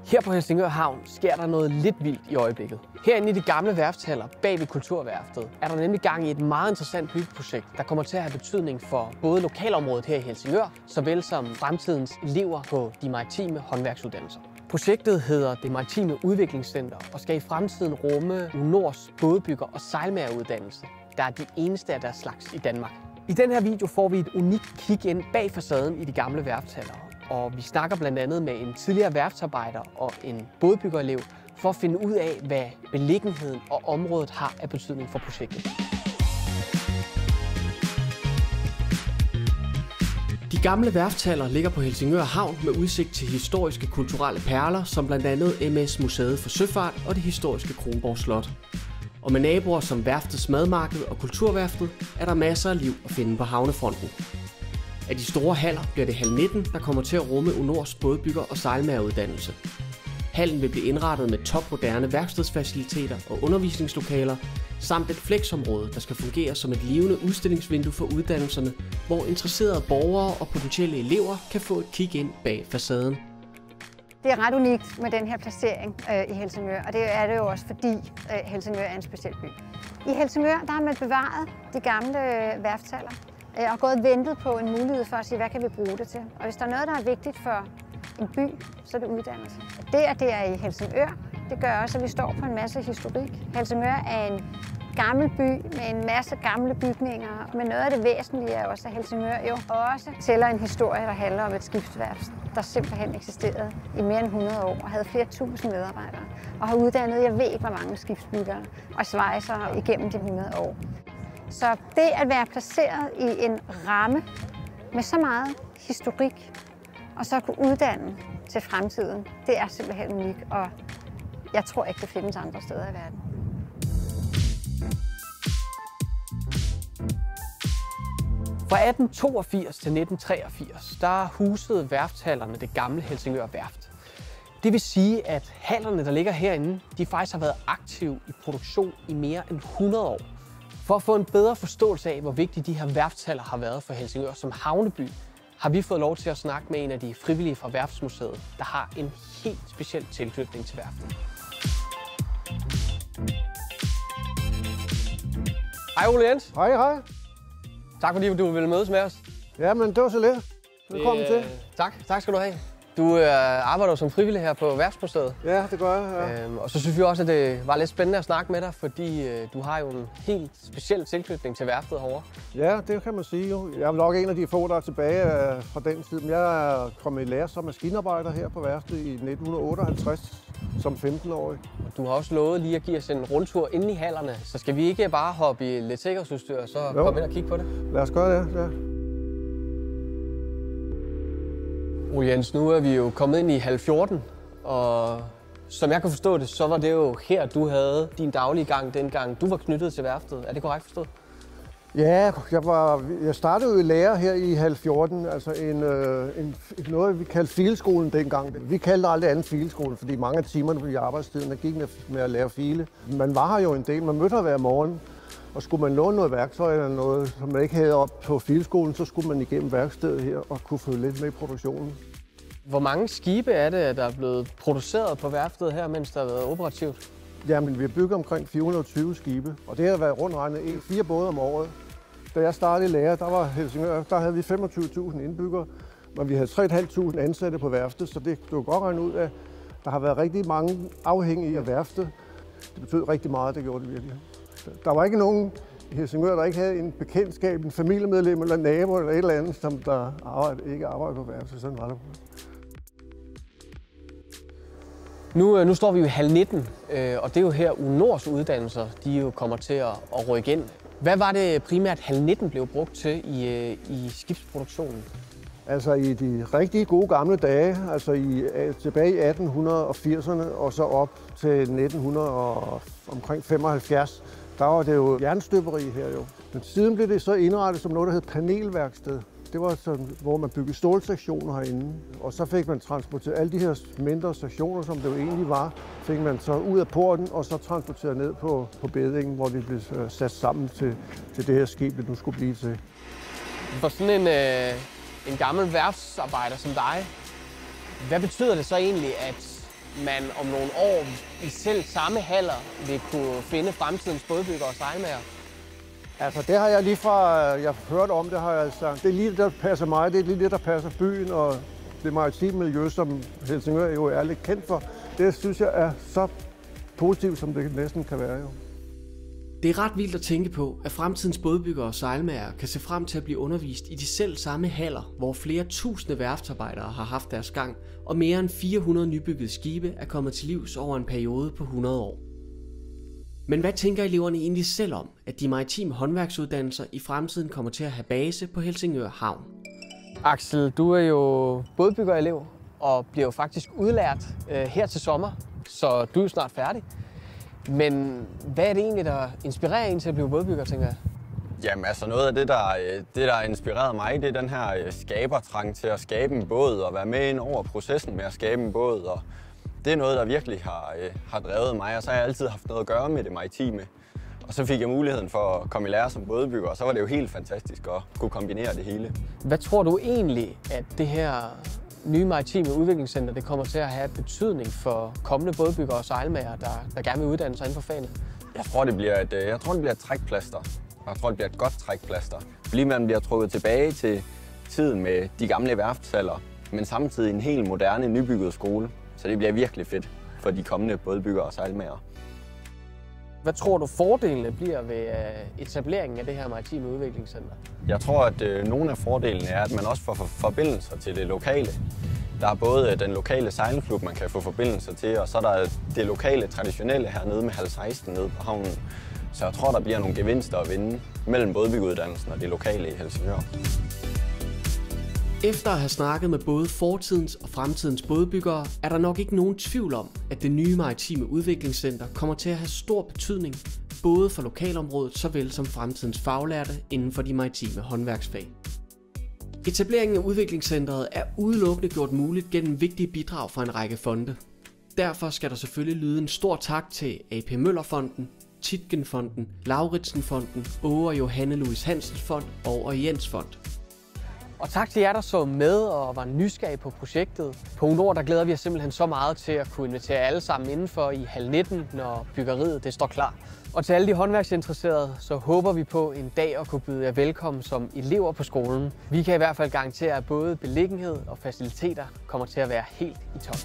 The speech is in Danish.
Her på Helsingør Havn sker der noget lidt vildt i øjeblikket. Herinde i de gamle værftshaller bag ved Kulturværftet er der nemlig gang i et meget interessant byggeprojekt, der kommer til at have betydning for både lokalområdet her i Helsingør, såvel som fremtidens elever på de maritime håndværksuddannelser. Projektet hedder Det Maritime Udviklingscenter og skal i fremtiden rumme UNORs bådebygger- og sejlmageruddannelse, der er de eneste af deres slags i Danmark. I den her video får vi et unikt kig ind bag facaden i de gamle værftshaller, og vi snakker blandt andet med en tidligere værftsarbejder og en bådbyggerelev for at finde ud af, hvad beliggenheden og området har af betydning for projektet. De gamle værftshaller ligger på Helsingør Havn med udsigt til historiske kulturelle perler, som blandt andet MS Museet for Søfart og det historiske Kronborg Slot. Og med naboer som Værftets Madmarked og Kulturværftet er der masser af liv at finde på havnefronten. Af de store haller bliver det hal 19, der kommer til at rumme UNORs bådbygger- og sejlmageruddannelse. Hallen vil blive indrettet med topmoderne værkstedsfaciliteter og undervisningslokaler, samt et flexområde, der skal fungere som et levende udstillingsvindue for uddannelserne, hvor interesserede borgere og potentielle elever kan få et kig ind bag facaden. Det er ret unikt med den her placering i Helsingør, og det er det jo også, fordi Helsingør er en speciel by. I Helsingør der har man bevaret de gamle værftshaller og gået og ventet på en mulighed for at sige, hvad kan vi bruge det til. Og hvis der er noget, der er vigtigt for en by, så er det uddannelse. Det er i Helsingør, det gør også, at vi står på en masse historik. Helsingør er en gammel by med en masse gamle bygninger, men noget af det væsentlige er også, at Helsingør jo også tæller en historie, der handler om et skibsværft, der simpelthen eksisterede i mere end 100 år og havde flere tusind medarbejdere og har uddannet, jeg ved ikke hvor mange skibsbyggere og svejsere igennem de 100 år. Så det at være placeret i en ramme med så meget historik og så kunne uddanne til fremtiden, det er simpelthen unikt, og jeg tror ikke, det findes andre steder i verden. Fra 1882 til 1983, der husede værftshallerne det gamle Helsingør Værft. Det vil sige, at hallerne, der ligger herinde, de faktisk har været aktive i produktion i mere end 100 år. For at få en bedre forståelse af, hvor vigtige de her værftshaller har været for Helsingør som havneby, har vi fået lov til at snakke med en af de frivillige fra Værftsmuseet, der har en helt speciel tilknytning til værftet. Hej Ole Jens. Hej, hej. Tak fordi du ville mødes med os. Ja, men det var så lidt. Velkommen til. Tak skal du have. Du arbejder som frivillig her på Værftsmuseet. Ja, det gør jeg. Ja. Og så synes vi også, at det var lidt spændende at snakke med dig, fordi du har jo en helt speciel tilknytning til værftet herovre. Ja, det kan man sige jo. Jeg er nok en af de få, der er tilbage fra den tid. Jeg er kommet i lære som maskinarbejder her på værftet i 1958 som 15-årig. Du har også lovet lige at give os en rundtur inde i hallerne, så skal vi ikke bare hoppe i lidt sikkerhedsudstyr og så komme ind og kigge på det? Lad os gøre det, ja. Ole Jens, nu er vi jo kommet ind i hal 14, og som jeg kan forstå det, så var det jo her, du havde din daglige gang dengang du var knyttet til værftet. Er det korrekt forstået? Ja, jeg startede jo i lære her i hal 14, altså noget, vi kaldte fileskolen dengang. Vi kaldte aldrig andet fileskolen, fordi mange af timerne i arbejdstiden der gik med at lære file. Man var her jo en del, man mødte her hver morgen, og skulle man låne noget værktøj eller noget, som man ikke havde op på fileskolen, så skulle man igennem værkstedet her og kunne følge lidt med i produktionen. Hvor mange skibe er det, der er blevet produceret på værftet her, mens der har været operativt? Jamen, vi har bygget omkring 420 skibe, og det har været rundt regnet 4 både om året. Da jeg startede i lære, der havde vi 25.000 indbyggere, men vi havde 3.500 ansatte på værftet, så det kunne godt regne ud af, der har været rigtig mange afhængige af værftet. Det betød rigtig meget, det gjorde det virkelig. Der var ikke nogen i Helsingør, der ikke havde en bekendtskab, en familiemedlem eller nabo eller et eller andet, som der ikke arbejder på værftet. Sådan var det. Nu står vi jo i hal 19, og det er jo her UNORs uddannelser, de jo kommer til at rykke ind. Hvad var det primært hal 19 blev brugt til i skibsproduktionen? Altså i de rigtig gode gamle dage, altså tilbage i 1880'erne og så op til 1900 og omkring 75, der var det jo jernstøberi her jo. Men siden blev det så indrettet som noget, der hed panelværksted. Det var sådan, hvor man byggede stålsektioner herinde, og så fik man transporteret alle de her mindre sektioner, som det jo egentlig var, fik man så ud af porten og så transporteret ned på beddingen, hvor de blev sat sammen til det her skib, det nu skulle blive til. For sådan en gammel værftsarbejder som dig, hvad betyder det så egentlig, at man om nogle år i selv samme haller vil kunne finde fremtidens bådbyggere og sejlmager? Altså det har jeg lige fra, jeg har hørt om det, har jeg sagt. Det er lige det, der passer mig, det er lige det, der passer byen og det maritime miljø, som Helsingør jo er lidt kendt for. Det synes jeg er så positivt, som det næsten kan være jo. Det er ret vildt at tænke på, at fremtidens bådbyggere og sejlmager kan se frem til at blive undervist i de selv samme haller, hvor flere tusinde værftsarbejdere har haft deres gang, og mere end 400 nybyggede skibe er kommet til livs over en periode på 100 år. Men hvad tænker eleverne egentlig selv om, at de maritime håndværksuddannelser i fremtiden kommer til at have base på Helsingør Havn? Axel, du er jo bådbyggerelev og bliver jo faktisk udlært her til sommer, så du er jo snart færdig. Men hvad er det egentlig, der inspirerer en til at blive bådbygger, tænker jeg? Jamen altså noget af det, der har inspireret mig, det er den her skabertrang til at skabe en båd og være med ind over processen med at skabe en båd. Og det er noget, der virkelig har drevet mig, og så har jeg altid haft noget at gøre med det maritime. Og så fik jeg muligheden for at komme i lære som bådbygger, og så var det jo helt fantastisk at kunne kombinere det hele. Hvad tror du egentlig, at det her nye maritime udviklingscenter det kommer til at have betydning for kommende bådbyggere og sejlmager, der gerne vil uddanne sig inden for fagene? Jeg tror, det bliver et trækplaster. Jeg tror, det bliver et godt trækplaster. Fordi man bliver trukket tilbage til tiden med de gamle værftshaller, men samtidig en helt moderne, nybygget skole. Så det bliver virkelig fedt for de kommende bådbyggere og sejlmager. Hvad tror du fordelene bliver ved etableringen af det her maritime udviklingscenter? Jeg tror, at nogle af fordelene er, at man også får forbindelser til det lokale. Der er både den lokale sejlklub, man kan få forbindelser til, og så er der det lokale traditionelle hernede med halv 16 nede på havnen. Så jeg tror, der bliver nogle gevinster at vinde mellem bådbyggeuddannelsen og det lokale i Helsingør. Efter at have snakket med både fortidens og fremtidens bådbyggere, er der nok ikke nogen tvivl om, at det nye maritime udviklingscenter kommer til at have stor betydning, både for lokalområdet såvel som fremtidens faglærte inden for de maritime håndværksfag. Etableringen af udviklingscentret er udelukkende gjort muligt gennem vigtige bidrag fra en række fonde. Derfor skal der selvfølgelig lyde en stor tak til AP Møller-fonden, Tietgen-fonden, Lauritsen-fonden, Åge og Johanne Louis Hansens Fond og Orients Fond. Og tak til jer, der så med og var nysgerrige på projektet. På Nord, der glæder vi os simpelthen så meget til at kunne invitere alle sammen indenfor i halv 19, når byggeriet det står klar. Og til alle de håndværksinteresserede, så håber vi på en dag at kunne byde jer velkommen som elever på skolen. Vi kan i hvert fald garantere, at både beliggenhed og faciliteter kommer til at være helt i top.